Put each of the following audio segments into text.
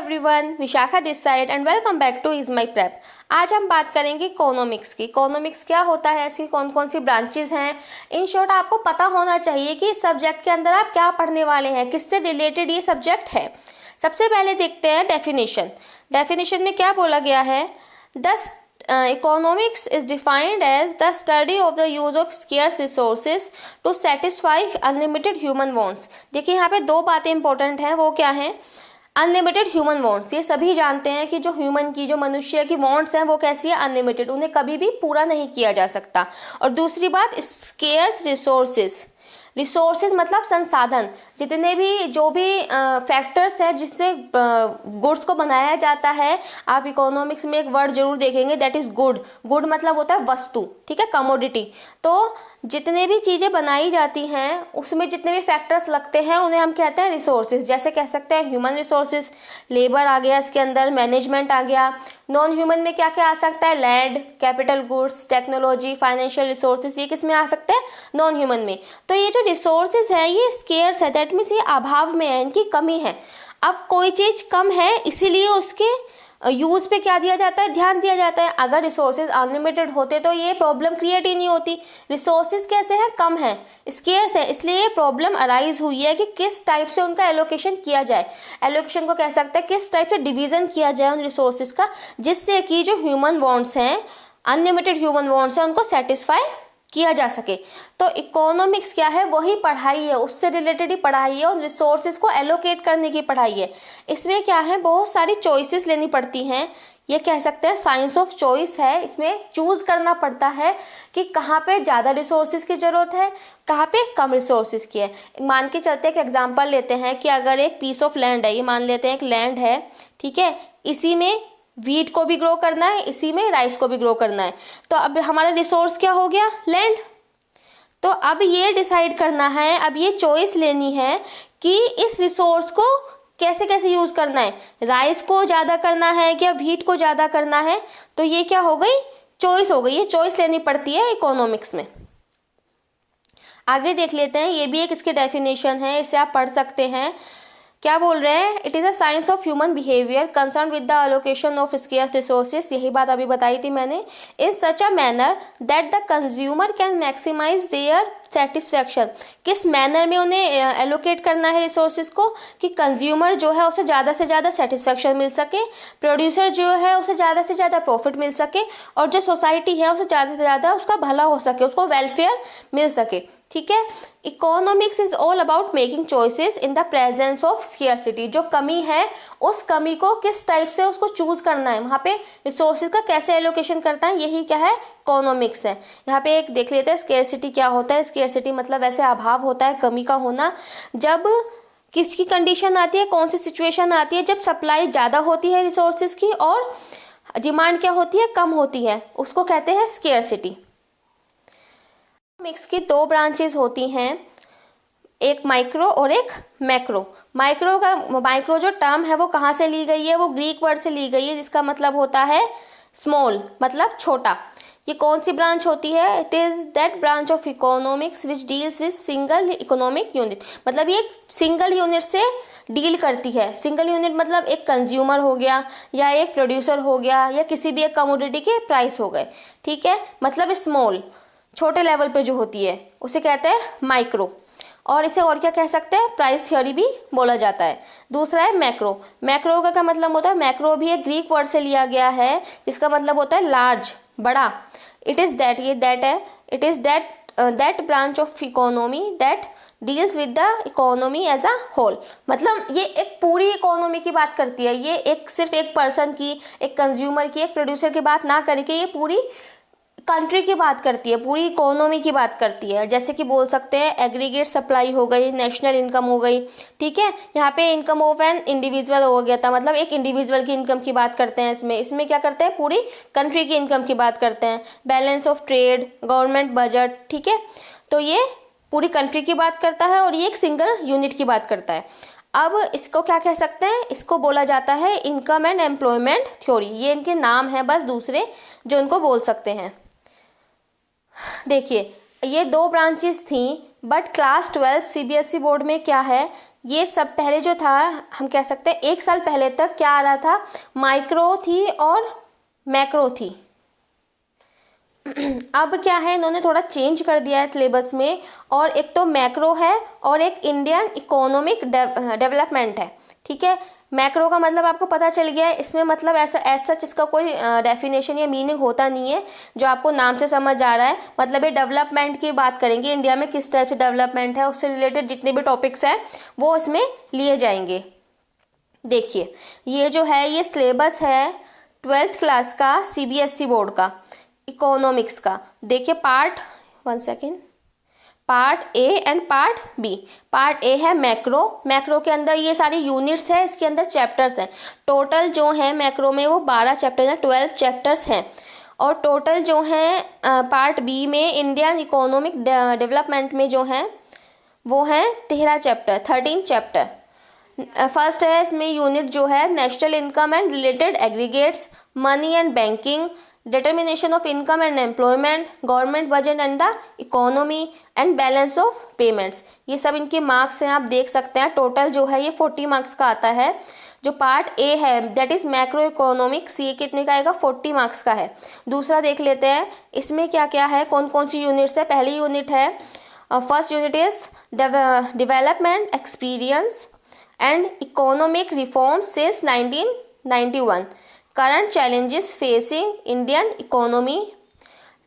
Everyone, Vishakha this side and welcome back two is my prep. आज हम बात करेंगे इकोनॉमिक्स की। इकोनॉमिक्स क्या होता है, इसकी कौन कौन सी ब्रांचेस हैं। इन शॉर्ट आपको पता होना चाहिए कि इस सब्जेक्ट के अंदर आप क्या पढ़ने वाले हैं, किससे रिलेटेड ये सब्जेक्ट है। सबसे पहले देखते हैं डेफिनेशन। डेफिनेशन में क्या बोला गया है, economics is defined as the study of the use of scarce resources to satisfy unlimited human wants। देखिए यहाँ पे दो बातें इंपॉर्टेंट हैं, वो क्या हैं। अनलिमिटेड ह्यूमन वांट्स, ये सभी जानते हैं कि जो मनुष्य की वांट्स हैं वो कैसी है, अनलिमिटेड, उन्हें कभी भी पूरा नहीं किया जा सकता। और दूसरी बात स्केर्स रिसोर्सेज मतलब संसाधन, जितने भी जो भी फैक्टर्स हैं जिससे गुड्स को बनाया जाता है। आप इकोनॉमिक्स में एक वर्ड जरूर देखेंगे, दैट इज गुड मतलब होता है वस्तु, ठीक है, कमोडिटी। तो जितने भी चीज़ें बनाई जाती हैं उसमें जितने भी फैक्टर्स लगते हैं उन्हें हम कहते हैं रिसोर्सेज। जैसे कह सकते हैं ह्यूमन रिसोर्सेज, लेबर आ गया इसके अंदर, मैनेजमेंट आ गया। नॉन ह्यूमन में क्या क्या आ सकता है, land, capital goods, technology, financial resources, ये किस में आ सकते हैं, नॉन ह्यूमन में। तो ये जो रिसोर्सेज है ये स्केर्स है, दैट मीन्स ये अभाव में है, इनकी कमी है। अब कोई चीज़ कम है इसीलिए उसके यूज पे क्या दिया जाता है, ध्यान दिया जाता है। अगर रिसोर्सेज अनलिमिटेड होते तो ये प्रॉब्लम क्रिएट ही नहीं होती। रिसोर्सेज कैसे हैं, कम है, स्केर्स है, इसलिए ये प्रॉब्लम अराइज हुई है कि किस टाइप से उनका एलोकेशन किया जाए। एलोकेशन को कह सकते हैं किस टाइप से डिवीजन किया जाए उन रिसोर्सेज का, जिससे कि जो ह्यूमन वांट्स हैं, अनलिमिटेड ह्यूमन वांट्स हैं, उनको सेटिस्फाई किया जा सके। तो इकोनॉमिक्स क्या है, वही पढ़ाई है, उससे रिलेटेड ही पढ़ाई है, और रिसोर्सेज को एलोकेट करने की पढ़ाई है। इसमें क्या है, बहुत सारी चॉइसेस लेनी पड़ती हैं, ये कह सकते हैं साइंस ऑफ चॉइस है। इसमें चूज करना पड़ता है कि कहाँ पे ज़्यादा रिसोर्सेज की ज़रूरत है, कहाँ पे कम रिसोर्सेज की है। मान के चलते एक एग्जांपल लेते हैं कि अगर एक पीस ऑफ लैंड है, ये मान लेते हैं एक लैंड है, ठीक है, इसी में वीट को भी ग्रो करना है, इसी में राइस को भी ग्रो करना है। तो अब हमारा रिसोर्स क्या हो गया, लैंड। तो अब ये डिसाइड करना है, अब ये चॉइस लेनी है कि इस रिसोर्स को कैसे कैसे यूज करना है, राइस को ज़्यादा करना है या वीट को ज़्यादा करना है। तो ये क्या हो गई, चॉइस हो गई। ये चॉइस लेनी पड़ती है इकोनॉमिक्स में। आगे देख लेते हैं, ये भी एक इसकी डेफिनेशन है, इसे आप पढ़ सकते हैं। क्या बोल रहे हैं, it is a science of human behaviour concern with the allocation of scarce resources. यही बात अभी बताई थी मैंने। In such a manner that the consumer can maximise their satisfaction. किस मैनर में उन्हें एलोकेट करना है रिसोर्सेज को कि कंज्यूमर जो है उसे ज़्यादा से ज़्यादा सेटिस्फैक्शन मिल सके, प्रोड्यूसर जो है उसे ज़्यादा से ज़्यादा प्रॉफिट मिल सके, और जो सोसाइटी है उसे ज़्यादा से ज़्यादा उसका भला हो सके, उसको वेलफेयर मिल सके, ठीक है। Economics is all about making choices in the presence of scarcity. जो कमी है उस कमी को किस टाइप से उसको चूज करना है, वहाँ पे रिसोर्सेज का कैसे एलोकेशन करता है, यही क्या है, इकोनॉमिक्स है। यहाँ पे एक देख लेते हैं स्केर्सिटी क्या होता है। स्केर्सिटी मतलब ऐसे अभाव होता है, कमी का होना। जब किसकी कंडीशन आती है, कौन सी सिचुएशन आती है, जब सप्लाई ज़्यादा होती है रिसोर्सेज की और डिमांड क्या होती है, कम होती है, उसको कहते हैं स्केर्सिटी। इकोनॉमिक्स की दो ब्रांचेस होती हैं, एक माइक्रो और एक मैक्रो। माइक्रो जो टर्म है वो कहाँ से ली गई है, वो ग्रीक वर्ड से ली गई है, जिसका मतलब होता है स्मॉल, मतलब छोटा। ये कौन सी ब्रांच होती है, it is that branch of economics which deals with single economic unit. मतलब ये सिंगल यूनिट से डील करती है। सिंगल यूनिट मतलब एक कंज्यूमर हो गया, या एक प्रोड्यूसर हो गया, या किसी भी एक कमोडिटी के प्राइस हो गए, ठीक है। मतलब स्मॉल, छोटे लेवल पे जो होती है उसे कहते हैं माइक्रो, और इसे और क्या कह सकते हैं, प्राइस थ्योरी भी बोला जाता है। दूसरा है मैक्रो। मैक्रो का क्या मतलब होता है, मैक्रो भी एक ग्रीक वर्ड से लिया गया है, जिसका मतलब होता है लार्ज, बड़ा। इट इज दैट, ये दैट है, it is that branch of economy that deals with the economy as a whole. मतलब ये एक पूरी इकोनॉमी की बात करती है, ये एक सिर्फ एक पर्सन की, एक कंज्यूमर की, एक प्रोड्यूसर की बात ना करके ये पूरी कंट्री की बात करती है, पूरी इकोनॉमी की बात करती है। जैसे कि बोल सकते हैं एग्रीगेट सप्लाई हो गई, नेशनल इनकम हो गई, ठीक है। यहाँ पे इनकम ऑफ एन इंडिविजुअल हो गया था, मतलब एक इंडिविजुअल की इनकम की बात करते हैं। इसमें क्या करते हैं, पूरी कंट्री की इनकम की बात करते हैं। Balance of trade, government budget, ठीक है। तो ये पूरी कंट्री की बात करता है, और ये एक सिंगल यूनिट की बात करता है। अब इसको क्या कह सकते हैं, इसको बोला जाता है इनकम एंड एम्प्लॉयमेंट थ्योरी। ये इनके नाम है बस दूसरे जो इनको बोल सकते हैं। देखिए ये दो ब्रांचेस थी, बट क्लास 12 सीबीएसई बोर्ड में क्या है, ये सब पहले जो था, हम कह सकते हैं 1 साल पहले तक क्या आ रहा था, माइक्रो थी और मैक्रो थी। अब क्या है, इन्होंने थोड़ा चेंज कर दिया है सिलेबस में, और एक तो मैक्रो है और एक इंडियन इकोनॉमिक डेवलपमेंट है। ठीक है, मैक्रो का मतलब आपको पता चल गया है, इसमें मतलब ऐसा जिसका कोई डेफिनेशन या मीनिंग होता नहीं है, जो आपको नाम से समझ आ रहा है। मतलब ये डेवलपमेंट की बात करेंगे, इंडिया में किस टाइप से डेवलपमेंट है, उससे रिलेटेड जितने भी टॉपिक्स हैं वो इसमें लिए जाएंगे। देखिए, ये जो है ये सिलेबस है 12th क्लास का CBSE बोर्ड का इकोनॉमिक्स का। देखिए part A and part B. Part A है मैक्रो के अंदर ये सारी यूनिट्स है, इसके अंदर चैप्टर्स हैं। टोटल जो है मैक्रो में वो 12 चैप्टर हैं, 12 चैप्टर्स हैं। और टोटल जो है पार्ट बी में इंडियन इकोनॉमिक डेवलपमेंट में जो है वो है 13 चैप्टर। फर्स्ट है इसमें यूनिट जो है national income and related aggregates, money and banking, determination of income and employment, government budget and the economy and balance of payments. ये सब इनके मार्क्स हैं, आप देख सकते हैं। टोटल जो है ये 40 मार्क्स का आता है। जो पार्ट ए है दैट इज मैक्रो इकोनॉमिक्स, ये कितने का आएगा, 40 मार्क्स का है। दूसरा देख लेते हैं इसमें क्या क्या है, कौन कौन सी यूनिट्स है। पहली यूनिट है, first unit is development experience and economic reform since 1991, current challenges facing Indian economy,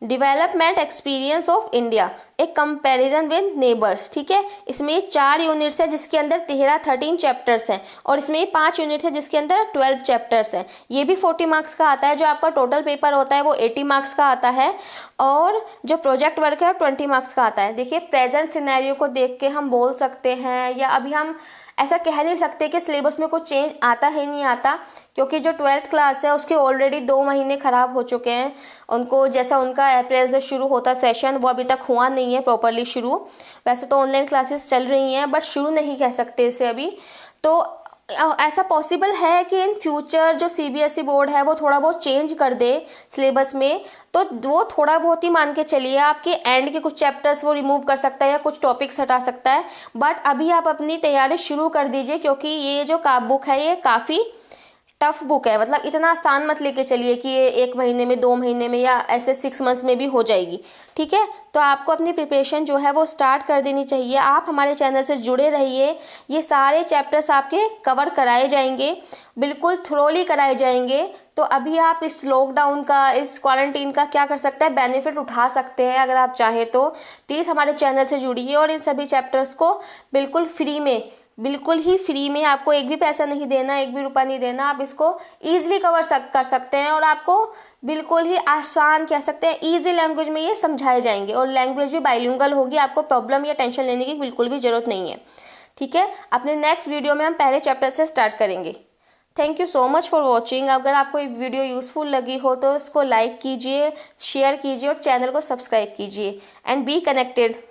development experience of India, एक कंपैरिजन विद नेबर्स। ठीक है, इसमें 4 यूनिट्स है जिसके अंदर 13 चैप्टर्स हैं, और इसमें 5 यूनिट्स है जिसके अंदर 12 चैप्टर्स हैं। ये भी 40 मार्क्स का आता है। जो आपका टोटल पेपर होता है वो 80 मार्क्स का आता है, और जो प्रोजेक्ट वर्क है 20 मार्क्स का आता है। देखिए, प्रेजेंट सिनेरियो को देख के हम बोल सकते हैं, या अभी हम ऐसा कह नहीं सकते कि सिलेबस में कुछ चेंज आता है नहीं आता, क्योंकि जो 12th क्लास है उसके ऑलरेडी 2 महीने ख़राब हो चुके हैं। उनको जैसा उनका अप्रैल से शुरू होता सेशन, वो अभी तक हुआ नहीं है प्रॉपरली शुरू। वैसे तो ऑनलाइन क्लासेस चल रही हैं, बट शुरू नहीं कह सकते इसे अभी। तो ऐसा पॉसिबल है कि इन फ्यूचर जो CBSE बोर्ड है वो थोड़ा बहुत चेंज कर दे सिलेबस में, तो वो थोड़ा बहुत ही मान के चलिए, आपके एंड के कुछ चैप्टर्स वो रिमूव कर सकता है या कुछ टॉपिक्स हटा सकता है। बट अभी आप अपनी तैयारी शुरू कर दीजिए, क्योंकि ये जो बुक है ये काफ़ी टफ बुक है। मतलब इतना आसान मत लेके चलिए कि ये 1 महीने में, 2 महीने में, या ऐसे 6 मंथ्स में भी हो जाएगी। ठीक है, तो आपको अपनी प्रिपरेशन जो है वो स्टार्ट कर देनी चाहिए। आप हमारे चैनल से जुड़े रहिए, ये सारे चैप्टर्स आपके कवर कराए जाएंगे, बिल्कुल थ्रोली कराए जाएंगे। तो अभी आप इस लॉकडाउन का, इस क्वारंटीन का क्या कर सकते हैं, बेनिफिट उठा सकते हैं। अगर आप चाहें तो प्लीज़ हमारे चैनल से जुड़िए, और इन सभी चैप्टर्स को बिल्कुल फ्री में, बिल्कुल ही फ्री में, आपको एक भी पैसा नहीं देना, 1 भी रुपया नहीं देना, आप इसको ईजिली कर सकते हैं। और आपको बिल्कुल ही आसान, कह सकते हैं ईजी लैंग्वेज में ये समझाए जाएंगे, और लैंग्वेज भी बाइलिंगुअल होगी। आपको प्रॉब्लम या टेंशन लेने की बिल्कुल भी ज़रूरत नहीं है। ठीक है, अपने नेक्स्ट वीडियो में हम पहले चैप्टर से स्टार्ट करेंगे। Thank you so much for watching. अगर आपको ये वीडियो यूज़फुल लगी हो तो इसको लाइक कीजिए, शेयर कीजिए और चैनल को सब्सक्राइब कीजिए। And be connected.